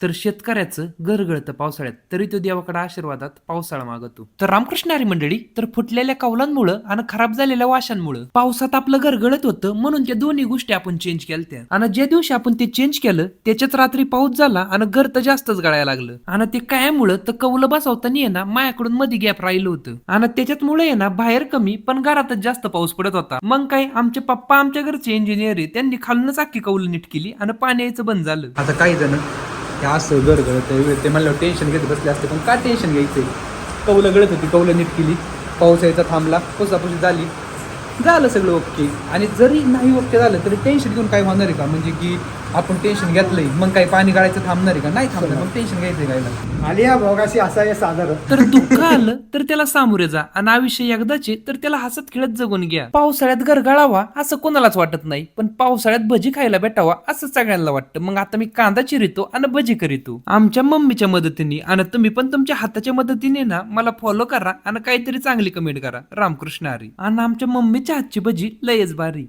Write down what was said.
तर शेतकऱ्याचं गरगळतं पावसाळ्यात, तरी तो देवाकडे आशीर्वादात पावसाळा मागतो. तर रामकृष्ण हरी मंडळी, तर फुटलेल्या कौलांमुळं आणि खराब झालेल्या वाशांमुळं पावसात आपलं गरगळत होतं, म्हणून त्या दोन्ही गोष्टी आपण चेंज केल्या. आणि ज्या दिवशी आपण ते चेंज केलं त्याच्याच रात्री पाऊस झाला आणि घर तर जास्तच गळायला लागलं. आणि ते कायमुळं तर कौलं बसवताना आहे ना माझ्याकडून मध्ये गॅप राहिलं होतं. आणि त्याच्यामुळे आहे ना बाहेर कमी पण घरातच जास्त पाऊस पडत होता. मग काय, आमचे पप्पा आमच्या घरचे इंजिनियर आहे, त्यांनी खालूनच अख्खी कौलं नीट केली आणि पाणी यायचं बंद झालं. आता काही जण हे असं गळगळत ते म्हणलं टेन्शन घेत बसले असते, पण का टेन्शन घ्यायचंय? कौलं गळत होती, कौलं नीट केली, पाऊस यायचा थांबला, पुसापुसी झाली, झालं सगळं ओके. आणि जरी नाही ओके झालं तरी टेन्शन घेऊन काय होणार आहे का? म्हणजे की आपण टेन्शन घेतलंय मग काही पाणी गाळायचं थांबणार आहे का? नाही थांबणार, मग टेन्शन घ्यायचंय काय? आणि या भोगाशी असा आहे साधारण. तर दुःख आलं तर त्याला सामोरे जा आणि आयुष्य एकदाचे तर त्याला हसत खेळत जगून घ्या. पावसाळ्यात गरगळावा असं कोणालाच वाटत नाही, पण पावसाळ्यात भजी खायला भेटावा असं सगळ्यांना वाटतं. मग आता मी कांदा चिरितो आणि भजी करीतो आमच्या मम्मीच्या मदतीने. आणि तुम्ही पण तुमच्या हाताच्या मदतीने ना मला फॉलो करा आणि काहीतरी चांगली कमेंट करा. रामकृष्ण हरी. आणि आमच्या मम्मीच्या हातची भजी लयच भारी.